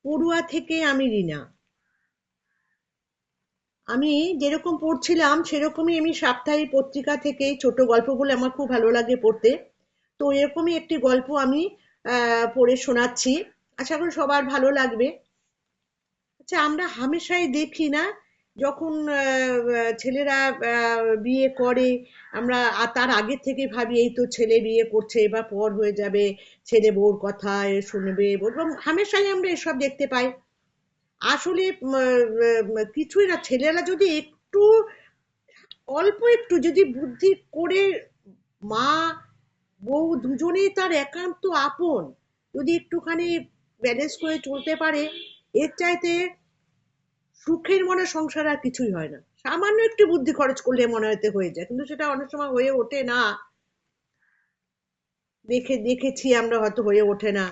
পড়ুয়া থেকে আমি রিনা। আমি যেরকম পড়ছিলাম সেরকমই আমি সাপ্তাহিক পত্রিকা থেকে ছোট গল্পগুলো আমার খুব ভালো লাগে পড়তে। তো এরকমই একটি গল্প আমি পড়ে শোনাচ্ছি। আশা করি সবার ভালো লাগবে। আচ্ছা, আমরা হামেশাই দেখি না, যখন ছেলেরা বিয়ে করে, আমরা তার আগে থেকে ভাবি এই তো ছেলে বিয়ে করছে, এবার পর হয়ে যাবে, ছেলে বউর কথা শুনবে, এবং হামেশাই আমরা এসব দেখতে পাই। আসলে কিছুই না, ছেলেরা যদি একটু, অল্প একটু যদি বুদ্ধি করে, মা বউ দুজনেই তার একান্ত আপন, যদি একটুখানি ব্যালেন্স করে চলতে পারে, এর চাইতে সুখের মনে সংসার আর কিছুই হয় না। সামান্য একটু বুদ্ধি খরচ করলে মনে হতে হয়ে যায়, কিন্তু সেটা অনেক সময় হয়ে ওঠে না। দেখেছি আমরা, হয়তো হয়ে ওঠে না।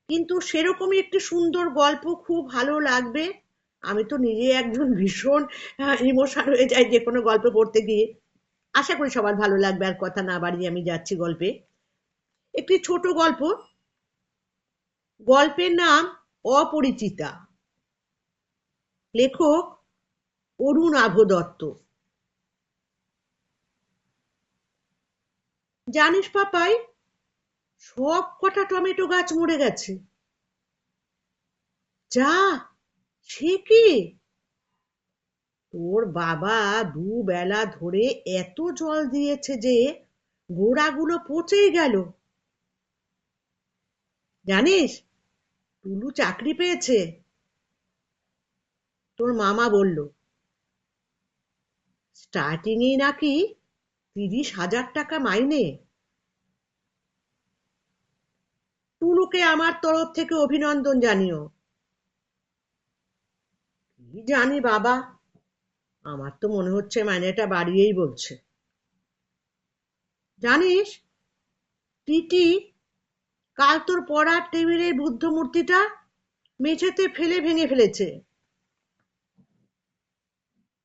কিন্তু সেরকমই একটি সুন্দর গল্প খুব ভালো লাগবে। আমি তো নিজে একজন ভীষণ ইমোশনাল হয়ে যাই যে কোনো গল্প পড়তে গিয়ে। আশা করি সবার ভালো লাগবে। আর কথা না বাড়িয়ে আমি যাচ্ছি গল্পে। একটি ছোট গল্প। গল্পের নাম অপরিচিতা। লেখক অরুণ আভ দত্ত। জানিস পাপাই, সব কটা টমেটো গাছ মরে গেছে। যা, সে কি! তোর বাবা দুবেলা ধরে এত জল দিয়েছে যে গোড়াগুলো পচেই গেল। জানিস, টুলু চাকরি পেয়েছে। তোর মামা বলল, স্টার্টিংয়েই নাকি 30,000 টাকা মাইনে। টুলুকে আমার তরফ থেকে অভিনন্দন জানিও। কি জানি বাবা, আমার তো মনে হচ্ছে মাইনেটা বাড়িয়েই বলছে। জানিস টিটি, কাল তোর পড়ার টেবিলের বুদ্ধ মূর্তিটা মেঝেতে ফেলে ভেঙে ফেলেছে।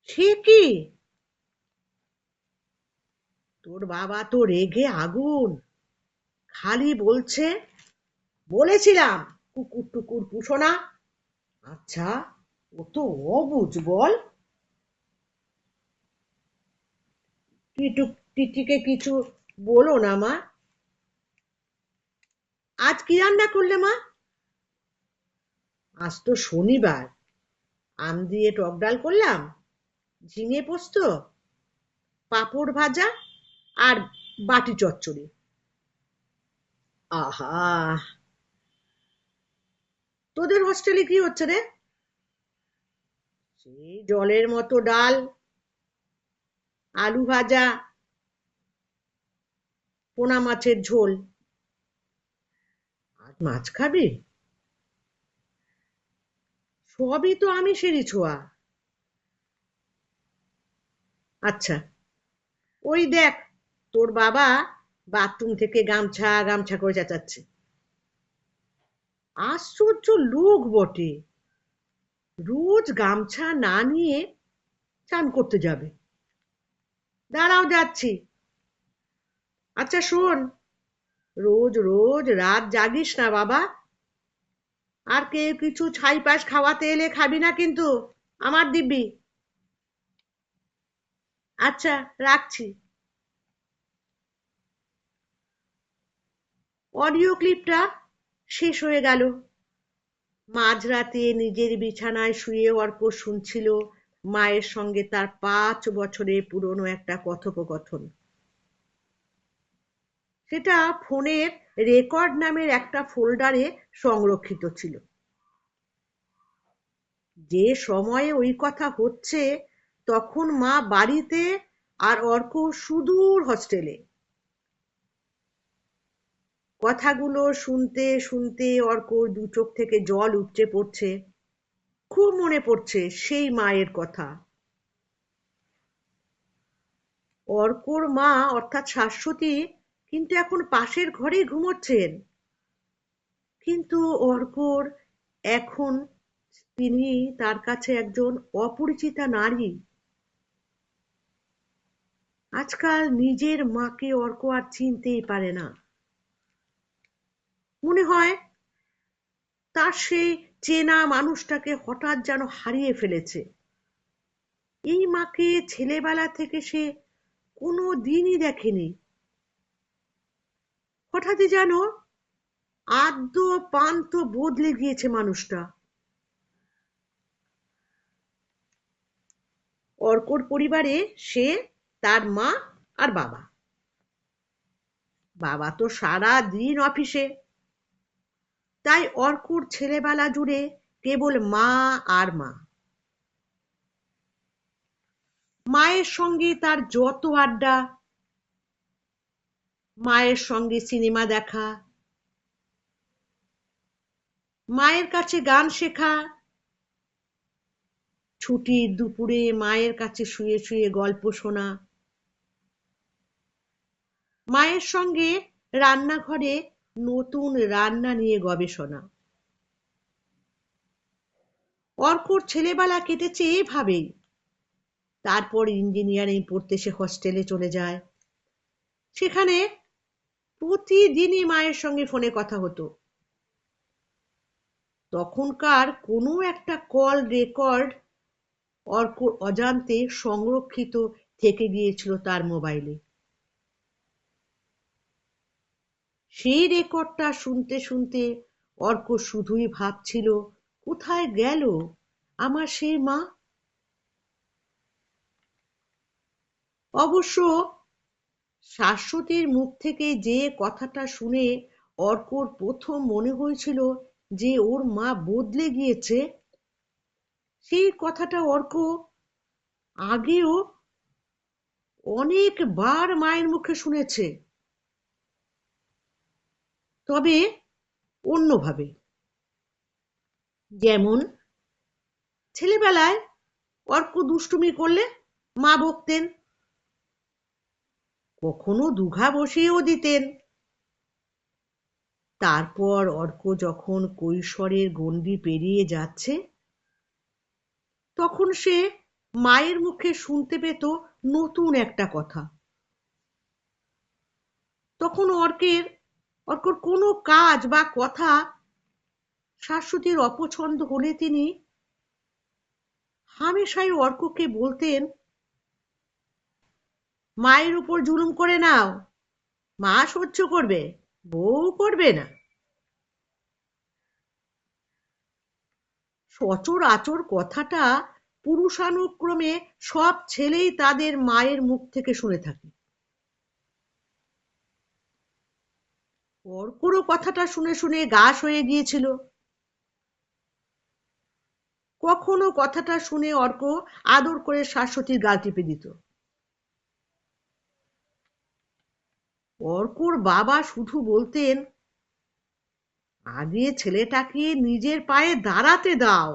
সে কি! তোর বাবা তো রেগে আগুন। খালি বলছে, বলেছিলাম কুকুর টুকুর পুষো না। আচ্ছা, ও তো অবুঝ বল। টিটিকে কিছু বলো না মা। আজ কি রান্না করলে মা? আজ তো শনিবার। আম দিয়ে টক ডাল করলাম, ঝিঙে পোস্ত, পাঁপড় ভাজা, আর বাটি চচ্চড়ি। আহা! তোদের হোস্টেলে কি হচ্ছে রে? সেই জলের মতো ডাল, আলু ভাজা, পোনা মাছের ঝোল। আজ মাছ খাবি? সবই তো আমিষেরই ছোঁয়া। আচ্ছা, ওই দেখ, তোর বাবা বাথরুম থেকে গামছা গামছা করে চেঁচাচ্ছে। আশ্চর্য লোক বটে, রোজ গামছা না নিয়ে চান করতে যাবে। দাঁড়াও, যাচ্ছি। আচ্ছা শোন, রোজ রোজ রাত জাগিস না বাবা। আর কেউ কিছু ছাই পাশ খাওয়াতে এলে খাবি না কিন্তু, আমার দিব্যি। আচ্ছা, রাখছি। অডিও ক্লিপটা শেষ হয়ে গেল। মাঝরাতে নিজের বিছানায় শুয়ে অর্ক শুনছিল মায়ের সঙ্গে তার 5 বছরের পুরনো একটা কথোপকথন। সেটা ফোনের রেকর্ড নামের একটা ফোল্ডারে সংরক্ষিত ছিল। যে সময়ে ওই কথা হচ্ছে তখন মা বাড়িতে, আর অর্ক সুদূর হস্টেলে। কথাগুলো শুনতে শুনতে অর্কর দু চোখ থেকে জল উপচে পড়ছে। খুব মনে পড়ছে সেই মায়ের কথা। অর্কর মা অর্থাৎ শাশ্বতী কিন্তু এখন পাশের ঘরেই ঘুমোচ্ছেন। কিন্তু অর্কর এখন, তিনি তার কাছে একজন অপরিচিতা নারী। আজকাল নিজের মাকে অর্ক আর চিনতেই পারে না। মনে হয় তার সেই চেনা মানুষটাকে হঠাৎ যেন হারিয়ে ফেলেছে। এই মাকে ছেলেবেলা থেকে সে কোনো দিনই দেখেনি। হঠাৎই যেন আদ্য পান্থ বদলে গিয়েছে মানুষটা। অর্কর পরিবারে সে, তার মা আর বাবা। বাবা তো সারা দিন অফিসে, তাই অর্কর ছেলেবেলা জুড়ে কেবল মা আর মা। মায়ের সঙ্গে তার যত আড্ডা, মায়ের সঙ্গে সিনেমা দেখা, মায়ের কাছে গান শেখা, ছুটির দুপুরে মায়ের কাছে শুয়ে শুয়ে গল্প শোনা, মায়ের সঙ্গে রান্নাঘরে নতুন রান্না নিয়ে গবেষণা। অর্কর ছেলেবেলা কেটেছে এভাবেই। তারপর ইঞ্জিনিয়ারিং পড়তে সে হস্টেলে চলে যায়। সেখানে প্রতিদিনই মায়ের সঙ্গে ফোনে কথা হতো। তখনকার কোনো একটা কল রেকর্ড অর্কর অজান্তে সংরক্ষিত থেকে গিয়েছিল তার মোবাইলে। সেই রেকর্ডটা শুনতে শুনতে অর্ক শুধুই ভাবছিল, কোথায় গেল আমার সেই মা। অবশ্য শাশ্বতীর মুখ থেকে যে কথাটা শুনে অর্কর প্রথম মনে হয়েছিল যে ওর মা বদলে গিয়েছে, সেই কথাটা অর্ক আগেও অনেকবার মায়ের মুখে শুনেছে, তবে অন্যভাবে। যেমন ছেলেবেলায় অর্ক দুষ্টুমি করলে মা বকতেন, কখনো দুঘা বসিয়েও দিতেন। তারপর অর্ক যখন কৈশোরের গণ্ডি পেরিয়ে যাচ্ছে, তখন সে মায়ের মুখে শুনতে পেত নতুন একটা কথা। তখন অর্কর কোনো কাজ বা কথা শাশ্বতীর অপছন্দ হলে তিনি হামেশাই অর্ককে বলতেন, মায়ের উপর জুলুম করে নাও, মা সহ্য করবে, বউ করবে না। সচরাচর কথাটা পুরুষানুক্রমে সব ছেলেই তাদের মায়ের মুখ থেকে শুনে থাকে। অর্করও কথাটা শুনে শুনে গাশ হয়ে গিয়েছিল। কখনো কথাটা শুনে অর্ক আদর করে শাশ্বতীর গাল টিপে দিত। অর্কর বাবা শুধু বলতেন, আগে ছেলেটাকে নিজের পায়ে দাঁড়াতে দাও,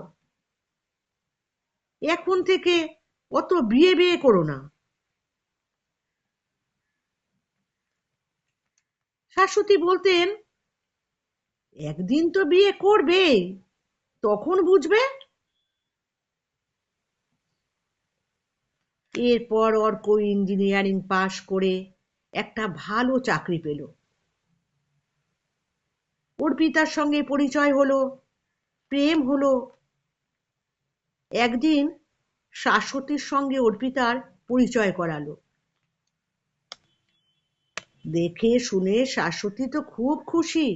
এখন থেকে অত বিয়ে বিয়ে করো না। শাশ্বতী বলতেন, একদিন তো বিয়ে করবে, তখন বুঝবে। এরপর অর্ক ইঞ্জিনিয়ারিং পাশ করে একটা ভালো চাকরি পেল। অর্পিতার সঙ্গে পরিচয় হলো, প্রেম হলো। একদিন শাশ্বতীর সঙ্গে অর্পিতার পরিচয় করালো। দেখে শুনে শাশ্বতী তো খুব খুশি।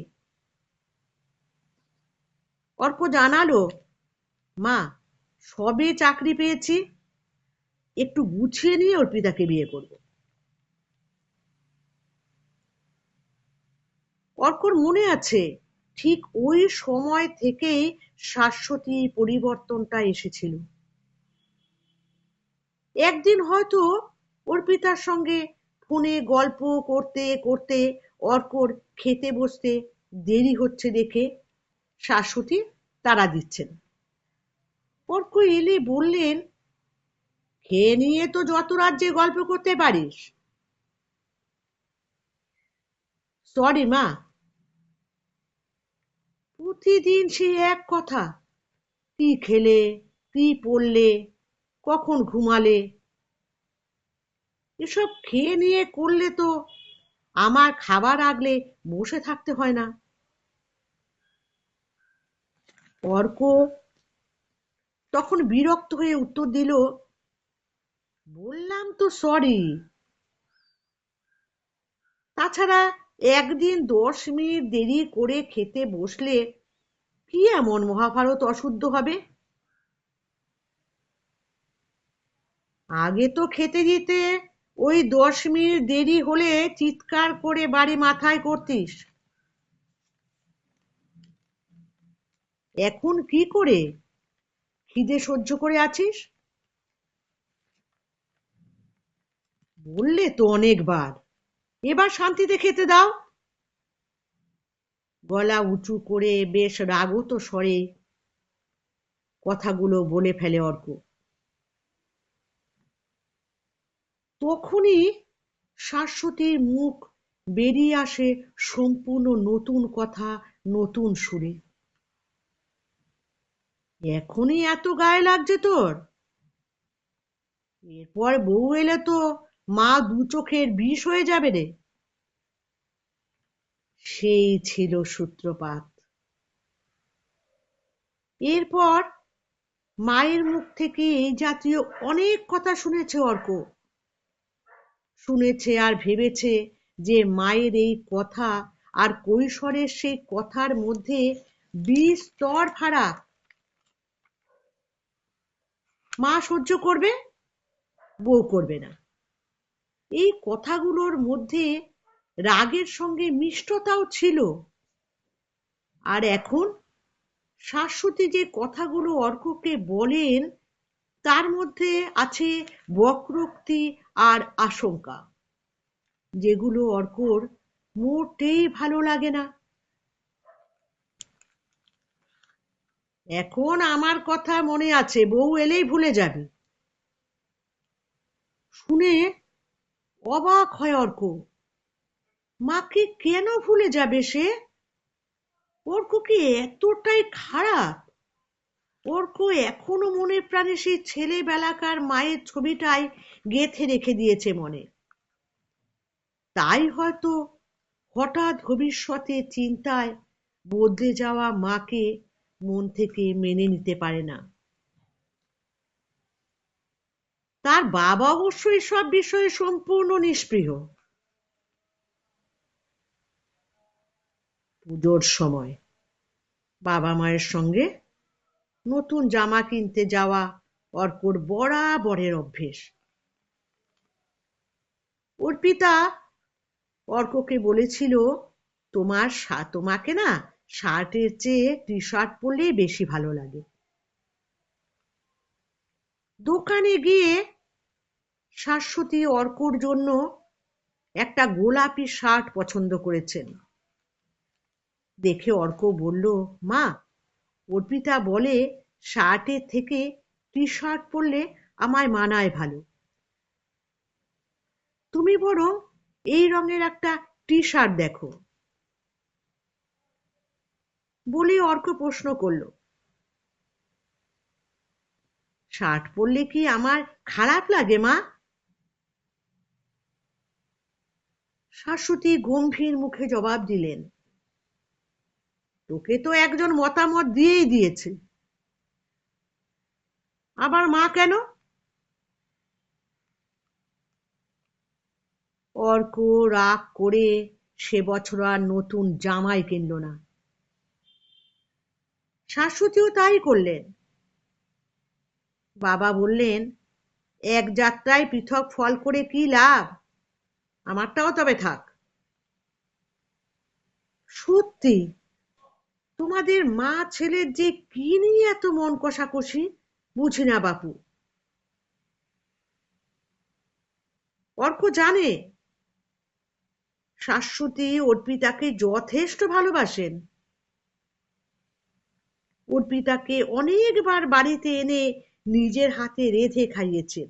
অর্ক জানালো, মা সবে চাকরি পেয়েছি, একটু গুছিয়ে নিয়ে অর্পিতাকে বিয়ে করব। অর্কর মনে আছে, ঠিক ওই সময় থেকেই শাশ্বতীর পরিবর্তনটা এসেছিল। একদিন হয়তো অর্পিতার সঙ্গে ফোনে গল্প করতে করতে অর্কর খেতে বসতে দেরি হচ্ছে দেখে শাশ্বতী তাড়া দিচ্ছেন। অর্ক এলে বললেন, খেয়ে নিয়ে তো যত রাজ্যে গল্প করতে পারিস। সরি মা। প্রতিদিন সেই এক কথা, কি খেলে, কি পড়লে, কখন ঘুমালে। এসব খেয়ে নিয়ে করলে তো আমার খাবার আগলে বসে থাকতে হয় না। অর্ক তখন বিরক্ত হয়ে উত্তর দিল, বললাম তো সরি। তাছাড়া একদিন 10 মিনিট দেরি করে খেতে বসলে কি এমন মহাভারত অশুদ্ধ হবে? আগে তো খেতে দিতে, ওই 10 মিনিট দেরি হলে চিৎকার করে বাড়ি মাথায় করতিস। এখন কি করে খিদে সহ্য করে আছিস? বললে তো অনেকবার, এবার শান্তিতে খেতে দাও। গলা উঁচু করে বেশ রাগত স্বরে কথাগুলো বলে ফেলে অর্ক। তখনই শাশ্বতীর মুখ বেরিয়ে আসে সম্পূর্ণ নতুন কথা, নতুন সুরে। এখনই এত গায়ে লাগছে তোর? এরপর বউ এলে তো মা দু চোখের বিষ হয়ে যাবে রে। সেই ছিল সূত্রপাত। এরপর মায়ের মুখ থেকে এই জাতীয় অনেক কথা শুনেছে অর্ক। শুনেছে আর ভেবেছে যে মায়ের এই কথা আর কৈশোরের সেই কথার মধ্যে বিস্তর ফারাক। মা সহ্য করবে, বউ করবে না। এই কথাগুলোর মধ্যে রাগের সঙ্গে মিষ্টতাও ছিল। আর এখন শাশ্বতী যে কথাগুলো অর্ককে বলেন তার মধ্যে আছে বক্রোক্তি আর আশঙ্কা, যেগুলো অর্কর মোটেই ভালো লাগে না। এখন আমার কথা মনে আছে, বউ এলেই ভুলে যাবি। শুনে অবাক হয় অর্ক। মাকে কেন ভুলে যাবে সে? অর্ক কি এতটাই খারাপ? অর্ক এখনো মনে প্রাণে সেই ছেলেবেলাকার মায়ের ছবিটাই গেঁথে রেখে দিয়েছে মনে। তাই হয়তো হঠাৎ ভবিষ্যতের চিন্তায় বদলে যাওয়া মাকে মন থেকে মেনে নিতে পারে না। তার বাবা অবশ্য এসব বিষয়ে সম্পূর্ণ নিষ্পৃহ। পুজোর সময় বাবা মায়ের সঙ্গে নতুন জামা কিনতে যাওয়া অর্কর বরাবরের অভ্যেস। অর্পিতা অর্ককে বলেছিল, তোমাকে না শার্টের চেয়ে টি শার্ট পরলেই বেশি ভালো লাগে। দোকানে গিয়ে শাশ্বতী অর্কর জন্য একটা গোলাপি শার্ট পছন্দ করেছেন। দেখে অর্ক বলল, মা, অর্পিতা বলে শার্টের থেকে টি শার্ট পরলে আমায় মানায় ভালো। তুমি বরং এই রঙের একটা টি শার্ট দেখো। বলে অর্ক প্রশ্ন করল, শার্ট পরলে কি আমার খারাপ লাগে মা? শাশ্বতী গম্ভীর মুখে জবাব দিলেন, তোকে তো একজন মতামত দিয়েই দিয়েছে, আবার মা কেন? অর্ক রাগ করে সে বছর আর নতুন জামাই কিনল না। শাশ্বতীও তাই করলেন। বাবা বললেন, এক যাত্রায় পৃথক ফল করে কি লাভ, আমারটাও তবে থাক। সত্যি তোমাদের মা ছেলের যে কি নিয়ে এত মন কষাকষি, বুঝি না বাপু। অর্ক জানে শাশ্বতী অর্পিতাকে যথেষ্ট ভালোবাসেন। অর্পিতাকে অনেকবার বাড়িতে এনে নিজের হাতে রেঁধে খাইয়েছেন।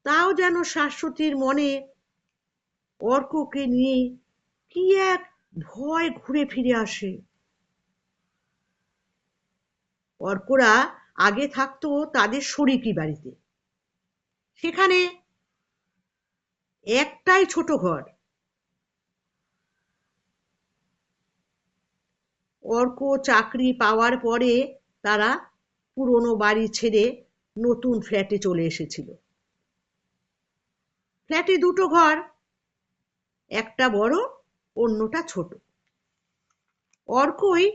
তাও যেন শাশ্বতীর মনে অর্ককে নিয়ে কি এক ভয় ঘুরে ফিরে আসে। অর্করা আগে থাকতো তাদের শরিকি বাড়িতে। সেখানে একটাই ছোট ঘর। অর্ক চাকরি পাওয়ার পরে তারা পুরনো বাড়ি ছেড়ে নতুন ফ্ল্যাটে চলে এসেছিল। ফ্ল্যাটে দুটো ঘর, একটা বড়, অন্যটা ছোট। অর্কই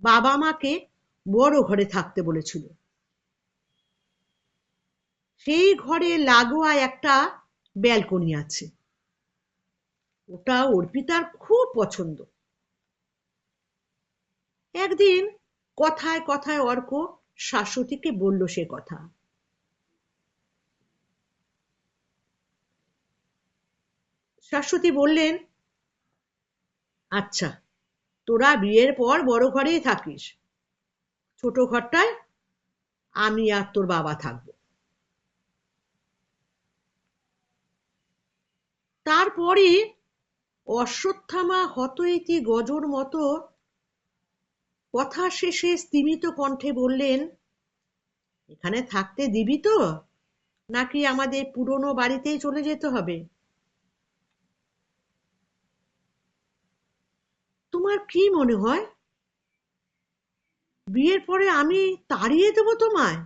বাবা মাকে বড় ঘরে থাকতে বলেছিল। সেই ঘরে লাগোয়া একটা ব্যালকনি আছে, ওটা অর্পিতার খুব পছন্দ। একদিন কথায় কথায় অর্ক শাশ্বতীকে বলল সে কথা। শাশ্বতী বললেন, আচ্ছা, তোরা বিয়ের পর বড় ঘরেই থাকিস, ছোট ঘরটায় আমি আর তোর বাবা থাকবো। তারপরে অশ্বত্থামা হতইতি গজর মতো কথা শেষে স্তিমিত কণ্ঠে বললেন, এখানে থাকতে দিবি তো, নাকি আমাদের পুরনো বাড়িতেই চলে যেতে হবে? তোমার কি মনে হয়, বিয়ের পরে আমি তাড়িয়ে দেবো তোমায়?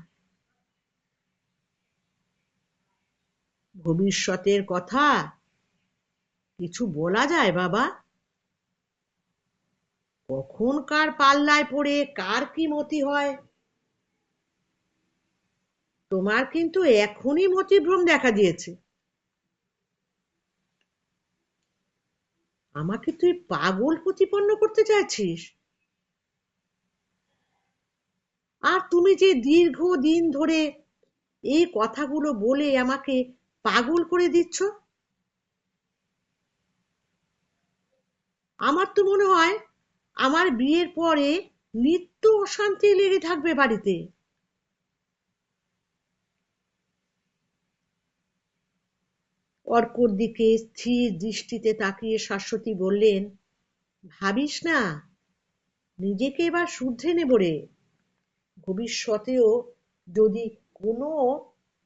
ভবিষ্যতের কথা কিছু বলা যায় বাবা? কখন কার পাল্লায় পড়ে কার কি মতি হয়। তোমার কিন্তু এখনই মতিভ্রম দেখা দিয়েছে। আমাকে তুই পাগল প্রতিপন্ন করতে চাইছিস? আর তুমি যে দীর্ঘদিন ধরে এই কথাগুলো বলে আমাকে পাগল করে দিচ্ছ। আমার তো মনে হয় আমার বিয়ের পরে নিত্য অশান্তি লেগে থাকবে বাড়িতে। অর্কর দিকে স্থির দৃষ্টিতে তাকিয়ে শাশ্বতী বললেন, ভাবিস না, নিজেকে এবার শুধরে নেব রে। ভবিষ্যতেও যদি কোনো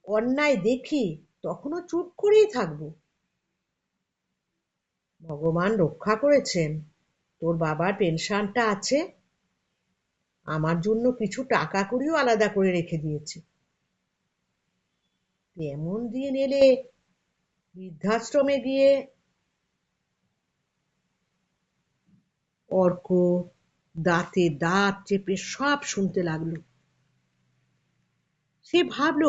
অন্যায় দেখি তখনও চুপ করেই থাকবো। ভগবান রক্ষা করেছেন, তোর বাবার পেনশনটা আছে, আমার জন্য কিছু টাকা কড়িও আলাদা করে রেখে দিয়েছে। এমন দিন এলে বৃদ্ধাশ্রমে গিয়ে। অর্ক দাঁতে দাঁত চেপে সব শুনতে লাগলো। সে ভাবল,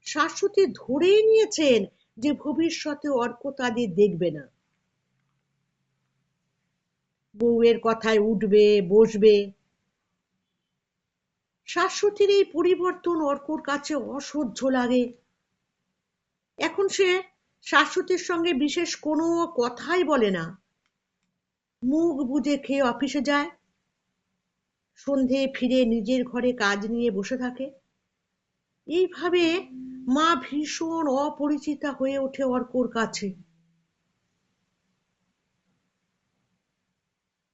শাশ্বতী ধরেই নিয়েছেন যে ভবিষ্যতে অর্ক তাদের দেখবে না। বউয়ের কথায় উঠবে বসবে। শাশ্বতীর এই পরিবর্তন অর্কর কাছে অসহ্য লাগে। এখন সে শাশ্বতীর সঙ্গে বিশেষ কোনো কথাই বলে না, মুখ বুজে খেয়ে অফিসে যায়, সন্ধে ফিরে নিজের ঘরে কাজ নিয়ে বসে থাকে। এইভাবে মা ভীষণ অপরিচিতা হয়ে ওঠে অর্কর কাছে।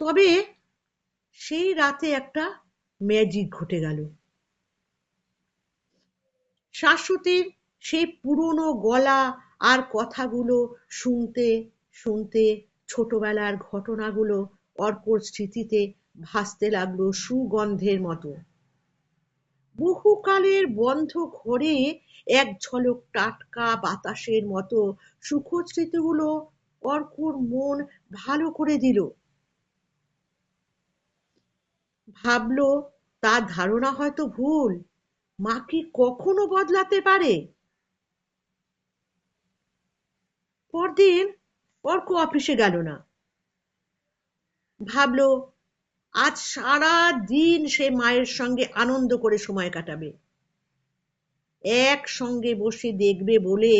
তবে সেই রাতে একটা ম্যাজিক ঘটে গেল। শাশ্বতীর সেই পুরনো গলা আর কথাগুলো শুনতে শুনতে ছোটবেলার ঘটনাগুলো অর্কর স্মৃতিতে ভাসতে লাগলো সুগন্ধের মতো। বহুকালের বন্ধ ঘরে এক ঝলক টাটকা বাতাসের মতো সুখদ স্মৃতিগুলো অর্কর মন ভালো করে দিল। ভাবলো, তার ধারণা হয়তো ভুল, মা কি কখনো বদলাতে পারে? পরদিন অর্ক অফিসে গেল না। ভাবলো, আজ সারা দিন সে মায়ের সঙ্গে আনন্দ করে সময় কাটাবে। একসঙ্গে বসে দেখবে বলে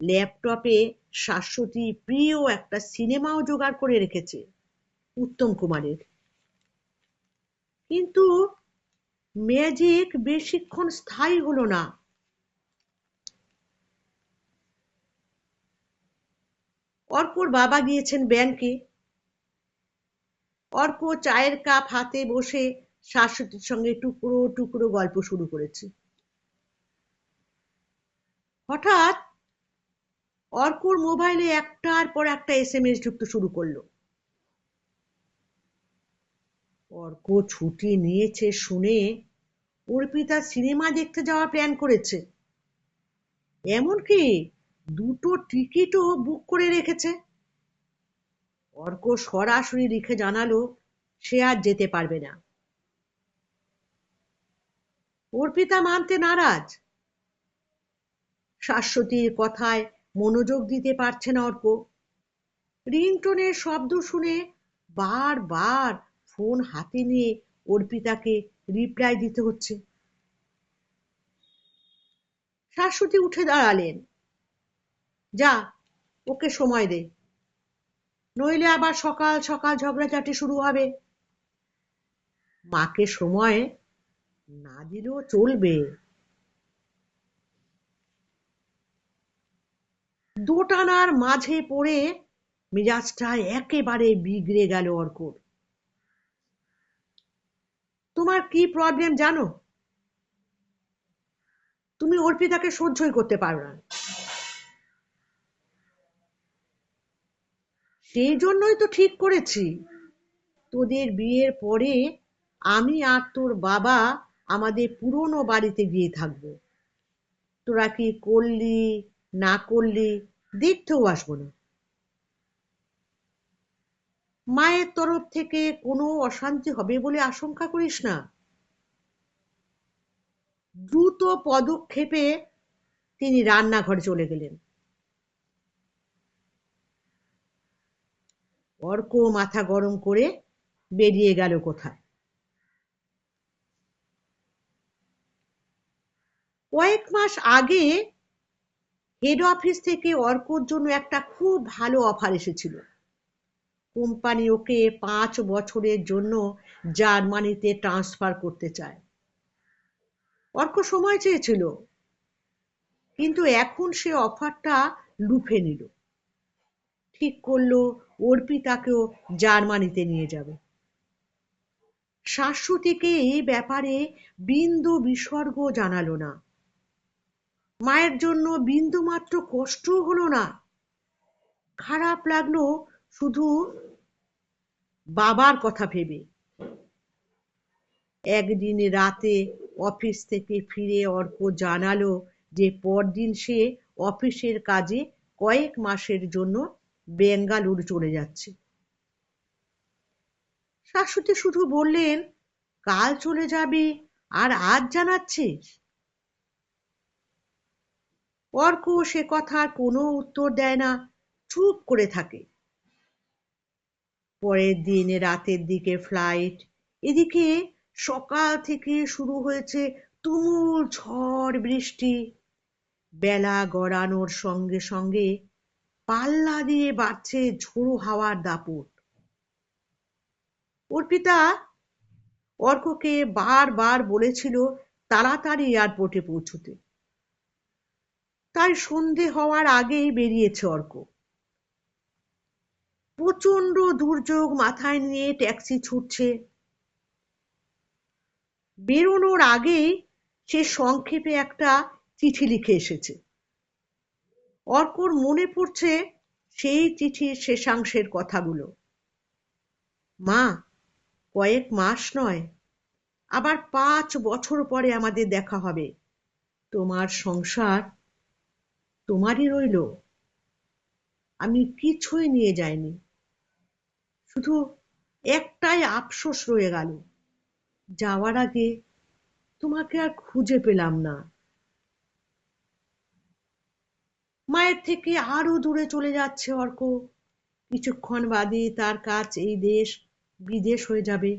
ল্যাপটপে শাশ্বতী প্রিয় একটা সিনেমাও জোগাড় করে রেখেছে, উত্তম কুমারের। কিন্তু ম্যাজিক বেশিক্ষণ স্থায়ী হলো না। অর্কর বাবা গিয়েছেন ব্যাংকে। অর্ক চায়ের কাপ হাতে বসে শাশ্বতীর সঙ্গে টুকরো টুকরো গল্প শুরু করেছে। হঠাৎ অর্কর মোবাইলে একটার পর একটা এসএমএস ঢুকতে শুরু করলো। অর্ক ছুটি নিয়েছে শুনে অর্পিতা সিনেমা দেখতে যাওয়ার প্ল্যান করেছে, এমনকি দুটো টিকিটও বুক করে রেখেছে। অর্ক সরাসরি লিখে জানালো সে আর যেতে পারবে না। অর্পিতা মানতে নারাজ। শাশ্বতীর কথায় মনোযোগ দিতে পারছে না অর্ক। রিংটোনের শব্দ শুনে বারবার ফোন হাতে নিয়ে অর্পিতাকে রিপ্লাই দিতে হচ্ছে। শাশ্বতী উঠে দাঁড়ালেন। যা, ওকে সময় দে, নইলে আবার সকাল সকাল ঝগড়াঝাটি শুরু হবে। মাকে সময় না দিলেও চলবে। দোটানার মাঝে পড়ে মেজাজটা একেবারে বিগড়ে গেল অর্কর। তোমার কি প্রবলেম জানো? তুমি অর্পিতাকে সহ্যই করতে পারো না। সেই জন্যই তো ঠিক করেছি তোদের বিয়ের পরে আমি আর তোর বাবা আমাদের পুরনো বাড়িতে গিয়ে থাকবো। তোরা কি করলি না করলি দেখতেও আসবো না। মায়ের তরফ থেকে কোনো অশান্তি হবে বলে আশঙ্কা করিস না। দ্রুত পদক্ষেপে তিনি রান্নাঘরে চলে গেলেন। অর্ক মাথা গরম করে বেরিয়ে গেল কোথায়। কয়েক মাস আগে হেড অফিস থেকে অর্কর জন্য একটা খুব ভালো অফার এসেছিল। কোম্পানি ওকে 5 বছরের জন্য জার্মানিতে ট্রান্সফার করতে চায়। অর্ক সময় চেয়েছিল, কিন্তু এখন সে অফারটা লুফে নিল। ঠিক করলো অর্পিতাকেও জার্মানিতে নিয়ে যাবে। শাশ্বতীকে এই ব্যাপারে বিন্দু বিসর্গ জানালো না। মায়ের জন্য বিন্দু মাত্র কষ্ট হলো না। খারাপ লাগলো শুধু বাবার কথা ভেবে। একদিন রাতে অফিস থেকে ফিরে অর্ক জানালো যে পরদিন সে অফিসের কাজে কয়েক মাসের জন্য বেঙ্গালুরু চলে যাচ্ছে। শাশ্বতী শুধু বললেন, কাল চলে যাবি আর আজ জানাচ্ছিস? অর্ক সে কথার কোনো উত্তর দেয় না, চুপ করে থাকে। পরের দিন রাতের দিকে ফ্লাইট। এদিকে সকাল থেকে শুরু হয়েছে তুমুল ঝড় বৃষ্টি। বেলা গড়ানোর সঙ্গে সঙ্গে পাল্লা দিয়ে বাড়ছে ঝোড়ো হাওয়ার দাপট। অর্পিতা অর্ককে বারবার বলেছিল তাড়াতাড়ি এয়ারপোর্টে পৌঁছতে। তাই সন্ধে হওয়ার আগেই বেরিয়েছে অর্ক। প্রচন্ড দুর্যোগ মাথায় নিয়ে ট্যাক্সি ছুটছে। বেরোনোর আগেই সে সংক্ষেপে একটা চিঠি লিখে এসেছে। অর্কর মনে পড়ছে সেই চিঠির শেষাংশের কথাগুলো। মা, কয়েক মাস নয়, আবার 5 বছর পরে আমাদের দেখা হবে। তোমার সংসার তোমারই রইল। আমি কিছুই নিয়ে যাইনি, শুধু একটাই আফসোস রয়ে গেল, যাওয়ার আগে তোমাকে আর খুঁজে পেলাম না। মায়ের থেকে আরো দূরে চলে যাচ্ছে অর্ক। কিছুক্ষণ বাদে তার কাজ এই দেশ বিদেশ হয়ে যাবে।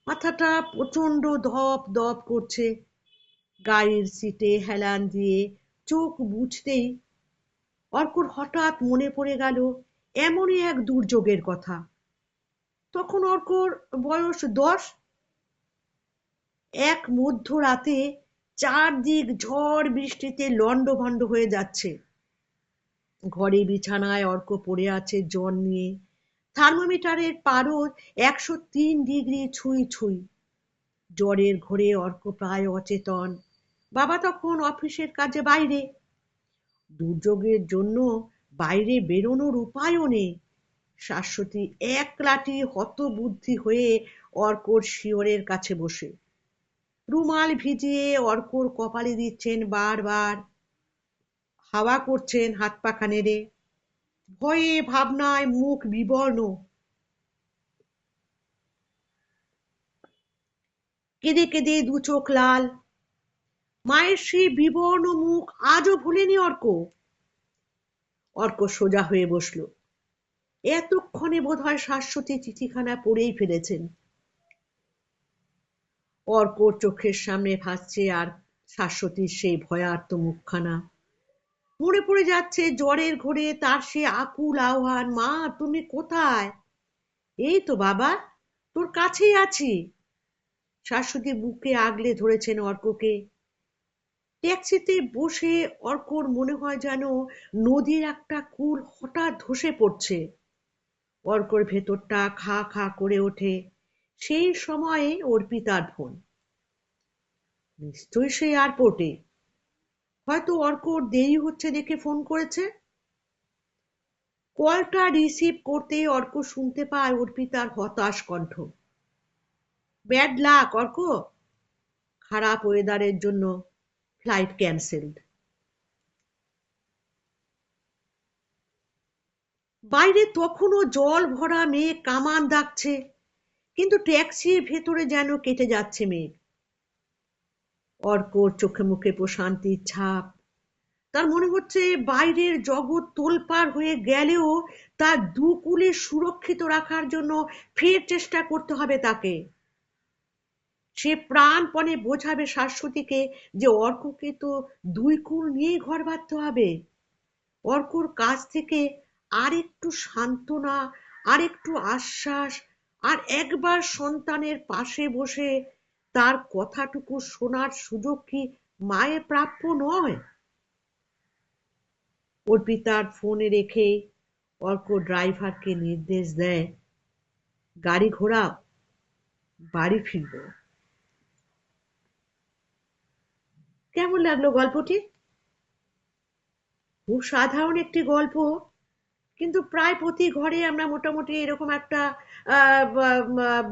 মাথাটা প্রচন্ড ধপ ধপ করছে। গাড়ির সিটে হেলান দিয়ে চোখ বুঝতেই অর্কর হঠাৎ মনে পড়ে গেল এমনই এক দুর্যোগের কথা। তখন অর্কর বয়স 10। এক মধ্যরাতে চারদিক ঝড় বৃষ্টিতে লণ্ডভণ্ড হয়ে যাচ্ছে। ঘরে বিছানায় অর্ক পড়ে আছে জ্বর নিয়ে। থার্মোমিটারের পারদ 103 ডিগ্রি ছুঁই ছুঁই। জ্বরের ঘোরে অর্ক প্রায় অচেতন। বাবা তখন অফিসের কাজে বাইরে। দুর্যোগের জন্য বাইরে বেরোনোর উপায়ও নেই। শাশ্বতী একলাটি হতবুদ্ধি হয়ে অর্কর শিয়রের কাছে বসে। রুমাল ভিজিয়ে অর্কর কপালে দিচ্ছেন বারবার, হাওয়া করছেন হাত পাখা নেড়ে। ভয়ে ভাবনায় মুখ বিবর্ণ, কেঁদে কেঁদে দু চোখ লাল। মায়ের সেই বিবর্ণ মুখ আজও ভুলেনি অর্ক। অর্ক সোজা হয়ে বসল। এতক্ষণে বোধহয় শাশ্বতী চিঠিখানা পড়েই ফেলেছেন। অর্কর চোখের সামনে ভাসছে আর শাশ্বতীর সেই ভয়ার্ত মুখখানা। মনে পড়ে যাচ্ছে জ্বরের ঘোরে তার সে আকুল আহ্বান, মা তুমি কোথায়? এই তো বাবা, তোর কাছেই আছি। শাশ্বতী বুকে আগলে ধরেছেন অর্ককে। ট্যাক্সিতে বসে অর্কর মনে হয় যেন নদীর একটা কূল হঠাৎ ধসে পড়ছে। অর্কর ভেতরটা খা খা করে ওঠে। সেই সময়ে অর্পিতার ফোন। নিশ্চয়ই সে এয়ারপোর্টে। হয়তো অর্কর দেরি হচ্ছে দেখে ফোন করেছে। কলটা রিসিভ করতেই অর্ক শুনতে পায় অর্পিতার হতাশ কণ্ঠ। ব্যাড লাক অর্ক, খারাপ ওয়েদারের জন্য ফ্লাইট ক্যান্সেলড। বাইরে তখনও জল ভরা মেঘ কামান দাগছে, কিন্তু ট্যাক্সির ভেতরে যেন কেটে যাচ্ছে মেঘ। অর্কর চোখে মুখে প্রশান্তির ছাপ। তার মনে হচ্ছে বাইরের জগৎ তোলপাড় হয়ে গেলেও তার দুকুলে সুরক্ষিত রাখার জন্য ফের চেষ্টা করতে হবে তাকে। সে প্রাণপণে বোঝাবে শাশ্বতীকে যে অর্ককে তো দুই কুল নিয়েই ঘর বাঁধতে হবে। অর্কর কাছ থেকে আর একটু সান্ত্বনা, আর একটু আশ্বাস, আর একবার সন্তানের পাশে বসে তার কথাটুকু শোনার সুযোগ কি মায়ের প্রাপ্য নয়? অর্পিতার ফোনে রেখে অর্ক ড্রাইভারকে নির্দেশ দেয়, গাড়ি ঘোরাও, বাড়ি ফিরব। কেমন লাগলো গল্পটি? খুব সাধারণ একটি গল্প, কিন্তু প্রায় প্রতি ঘরে আমরা মোটামুটি এরকম একটা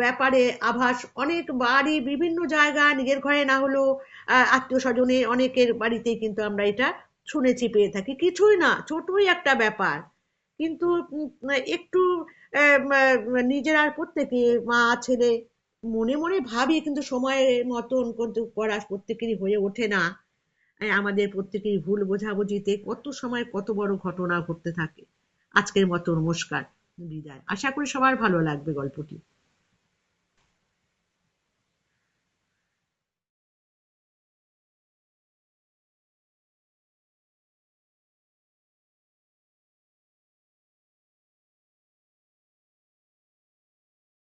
ব্যাপারে আভাস অনেক বাড়ি, বিভিন্ন জায়গায়, নিজের ঘরে না হলেও আত্মীয় স্বজনে অনেকের বাড়িতেই কিন্তু আমরা এটা শুনেছি, পেয়ে থাকি। কিছুই না, ছোটই একটা ব্যাপার, কিন্তু একটু নিজের আর প্রত্যেকে মা ছেলে মনে মনে ভাবি, কিন্তু সময়ের মতন কিন্তু করা প্রত্যেকেরই হয়ে ওঠে না। আমাদের প্রত্যেকেরই ভুল বোঝাবুঝিতে কত সময় কত বড় ঘটনা ঘটতে থাকে। আজকের মতো নমস্কার, বিদায়। আশা করি সবার ভালো লাগবে গল্পটি।